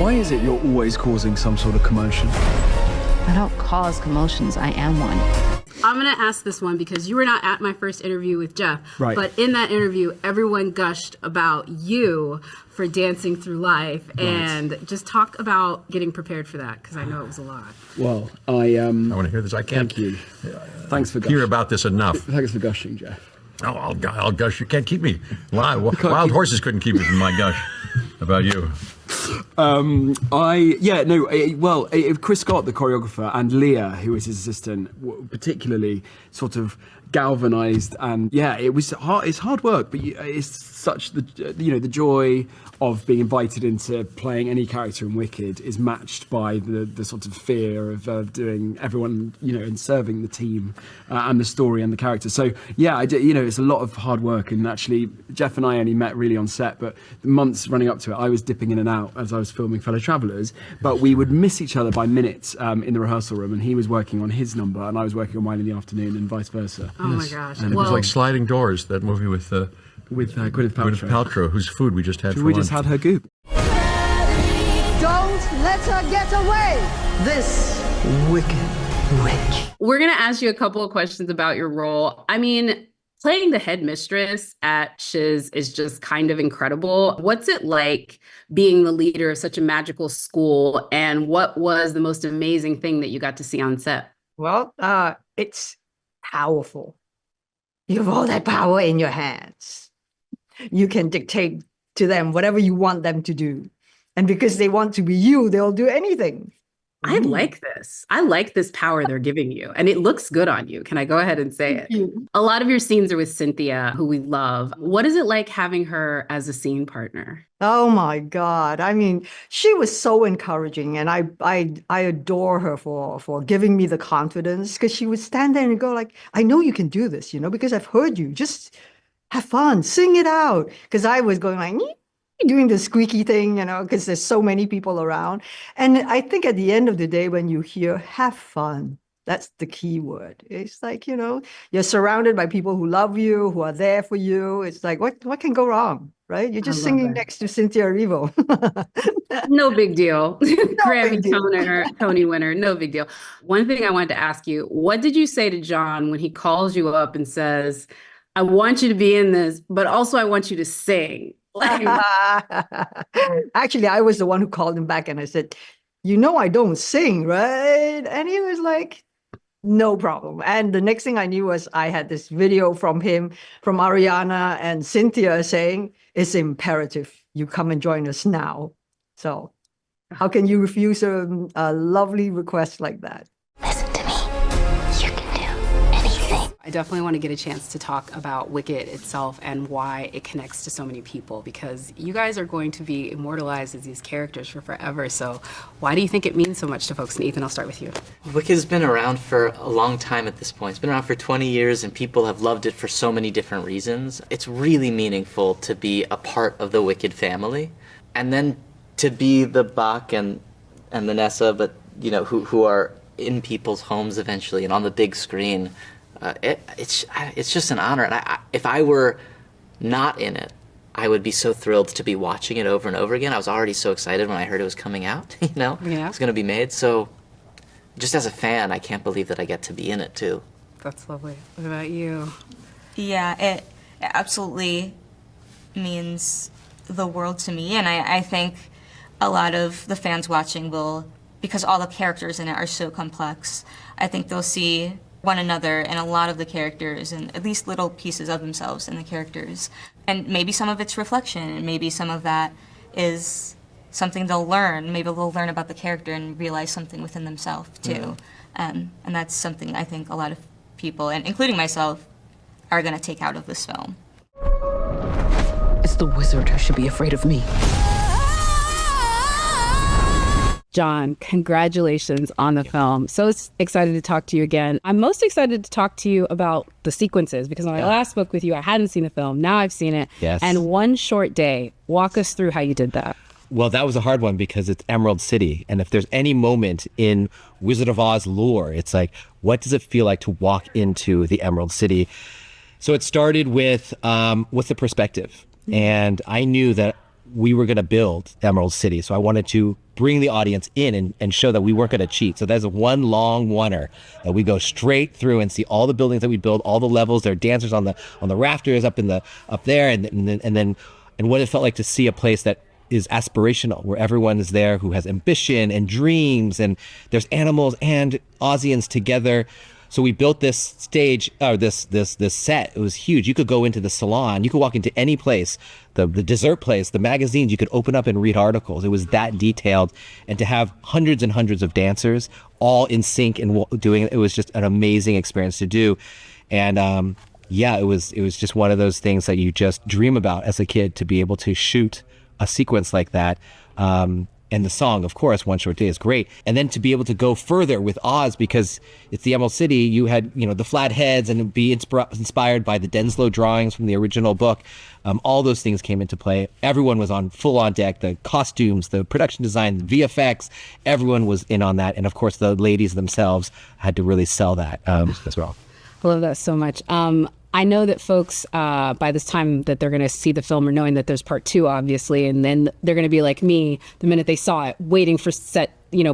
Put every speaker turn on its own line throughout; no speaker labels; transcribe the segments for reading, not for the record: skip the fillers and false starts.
Why is it you're always causing some sort of commotion?
I don't cause commotions, I am one.
I'm going to ask this one because you were not at my first interview with Jeff.
Right.
But in that interview, everyone gushed about you for Dancing Through Life.
Right.
And just talk about getting prepared for that, because I know it was a lot.
Well, I
want to hear this. I can't.
Thank you. Thanks for gushing.
Hear about this enough.
Thanks for gushing, Jeff.
Oh, I'll gush. You can't keep me. Wild horses couldn't keep me from my gush about you.
Chris Scott, the choreographer, and Leah, who was his assistant, particularly sort of galvanized, and it was hard. It's hard work, but it's such the joy of being invited into playing any character in Wicked is matched by the sort of fear of doing everyone, and serving the team and the story and the character. So it's a lot of hard work, and actually Jeff and I only met really on set, but the months running up to it, I was dipping in and out as I was filming Fellow Travellers, but we would miss each other by minutes in the rehearsal room, and he was working on his number and I was working on mine in the afternoon, and vice versa.
Oh my gosh.
And it was like Sliding Doors, that movie with
Gwyneth
Paltrow, whose food we just had for
we
lunch.
just had her goop.
Don't let her get away! This wicked witch.
We're going to ask you a couple of questions about your role. I mean, playing the headmistress at Shiz is just kind of incredible. What's it like being the leader of such a magical school, and what was the most amazing thing that you got to see on set?
Well, it's powerful. You have all that power in your hands. You can dictate to them whatever you want them to do. And because they want to be you, they'll do anything.
I like this. I like this power they're giving you. And it looks good on you. Can I go ahead and say it?
You.
A lot of your scenes are with Cynthia, who we love. What is it like having her as a scene partner?
Oh my God. I mean, she was so encouraging, and I adore her for giving me the confidence, because she would stand there and go like, I know you can do this, because I've heard you. Just have fun, sing it out. Because I was going like, doing the squeaky thing, because there's so many people around. And I think at the end of the day, when you hear have fun, that's the key word. It's like, you're surrounded by people who love you, who are there for you. It's like, what can go wrong, right? You're just singing next to Cynthia Erivo.
No big deal. Grammy
big deal.
Tony winner, no big deal. One thing I wanted to ask you, what did you say to John when he calls you up and says, I want you to be in this, but also I want you to sing?
Actually, I was the one who called him back, and I said, I don't sing, right? And he was like, no problem. And the next thing I knew was I had this video from him, from Ariana and Cynthia, saying, it's imperative you come and join us now. So how can you refuse a lovely request like that?
Listen to me. You can do anything.
I definitely want to get a chance to talk about Wicked itself and why it connects to so many people, because you guys are going to be immortalized as these characters for forever. So why do you think it means so much to folks? And Ethan, I'll start with you.
Wicked's been around for a long time at this point. It's been around for 20 years, and people have loved it for so many different reasons. It's really meaningful to be a part of the Wicked family, and then to be the Bach and the Nessa, but who are in people's homes eventually and on the big screen. It's just an honor, and if I were not in it, I would be so thrilled to be watching it over and over again. I was already so excited when I heard it was coming out. It was going to be made. So, just as a fan, I can't believe that I get to be in it too.
That's lovely. What about you?
Yeah, it absolutely means the world to me, and I think a lot of the fans watching will, because all the characters in it are so complex, I think they'll see one another and a lot of the characters, and at least little pieces of themselves in the characters. And maybe some of it's reflection, and maybe some of that is something they'll learn. Maybe they'll learn about the character and realize something within themselves too. And that's something I think a lot of people, and including myself, are going to take out of this film.
It's the wizard who should be afraid of me.
John, congratulations on the film. So excited to talk to you again. I'm most excited to talk to you about the sequences, because when I last spoke with you, I hadn't seen the film. Now I've seen it.
Yes.
And one short day. Walk us through how you did that.
Well, that was a hard one because it's Emerald City. And if there's any moment in Wizard of Oz lore, it's like, what does it feel like to walk into the Emerald City? So it started with the perspective. And I knew that we were going to build Emerald City. So I wanted to bring the audience in and show that we weren't going to cheat. So there's one long oneer that we go straight through and see all the buildings that we build, all the levels. There are dancers on the rafters up there, and what it felt like to see a place that is aspirational, where everyone is there who has ambition and dreams, and there's animals and Aussians together. So we built this stage, or this set. It was huge. You could go into the salon, you could walk into any place, the dessert place, the magazines. You could open up and read articles. It was that detailed, and to have hundreds and hundreds of dancers all in sync and doing it, it was just an amazing experience to do. And yeah, it was just one of those things that you just dream about as a kid, to be able to shoot a sequence like that. And the song, of course, One Short Day, is great. And then to be able to go further with Oz, because it's the Emerald City, you had, the flat heads, and be inspired by the Denslow drawings from the original book. All those things came into play. Everyone was on full on deck. The costumes, the production design, the VFX, everyone was in on that. And of course, the ladies themselves had to really sell that as well.
I love that so much. I know that folks, by this time that they're going to see the film, are knowing that there's part 2, obviously, and then they're going to be like me the minute they saw it, waiting for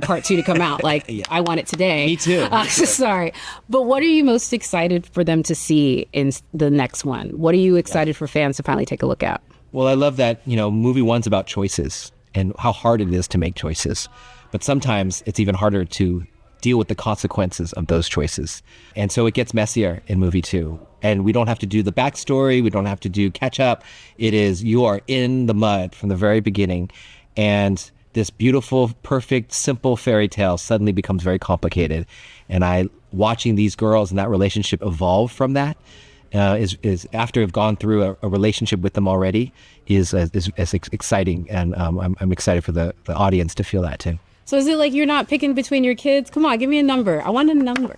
part 2 to come out. Like, yeah. I want it today.
Me too.
Sorry. But what are you most excited for them to see in the next one? What are you excited for fans to finally take a look at?
Well, I love that, movie 1's about choices and how hard it is to make choices. But sometimes it's even harder to deal with the consequences of those choices. And so it gets messier in movie 2. And we don't have to do the backstory. We don't have to do catch up. It is, you are in the mud from the very beginning. And this beautiful, perfect, simple fairy tale suddenly becomes very complicated. And watching these girls and that relationship evolve from that is after I've gone through a relationship with them already, is exciting. And I'm excited for the audience to feel that too.
So is it like you're not picking between your kids? Come on, give me a number. I want a number.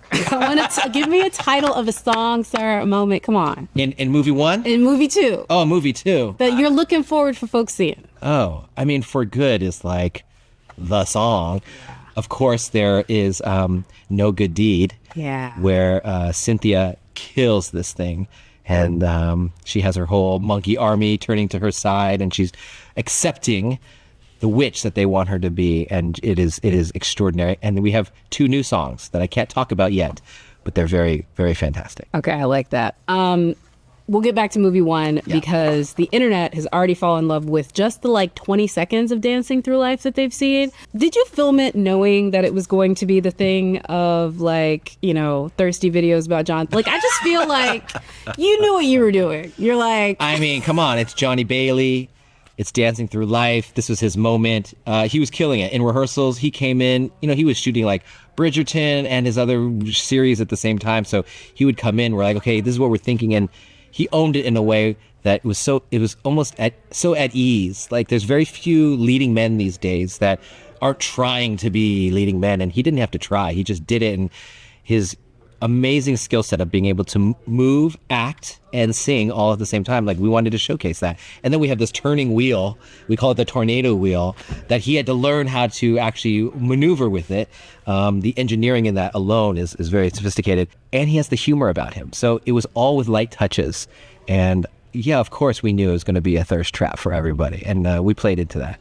Give me a title of a song, sir, a moment. Come on.
In movie 1?
In movie 2.
Oh, movie 2.
That you're looking forward for folks seeing.
Oh, I mean, For Good is like the song. Of course, there is No Good Deed.
Yeah.
Where Cynthia kills this thing. And she has her whole monkey army turning to her side, and she's accepting the witch that they want her to be, and it is extraordinary. And we have 2 new songs that I can't talk about yet, but they're very, very fantastic.
Okay, I like that. We'll get back to movie 1 because the internet has already fallen in love with just the 20 seconds of Dancing Through Life that they've seen. Did you film it knowing that it was going to be the thing of thirsty videos about John? I just feel like you knew what you were doing. You're like,
I mean, come on, it's Johnny Bailey. It's Dancing Through Life. This was his moment. He was killing it. In rehearsals, he came in, he was shooting Bridgerton and his other series at the same time. So he would come in, we're like, okay, this is what we're thinking. And he owned it in a way that it was almost so at ease. There's very few leading men these days that aren't trying to be leading men. And he didn't have to try. He just did it. And his amazing skill set of being able to move, act, and sing all at the same time. We wanted to showcase that. And then we have this turning wheel, we call it the tornado wheel, that he had to learn how to actually maneuver with it. The engineering in that alone is very sophisticated. And he has the humor about him. So it was all with light touches. And yeah, of course we knew it was going to be a thirst trap for everybody. And we played into that.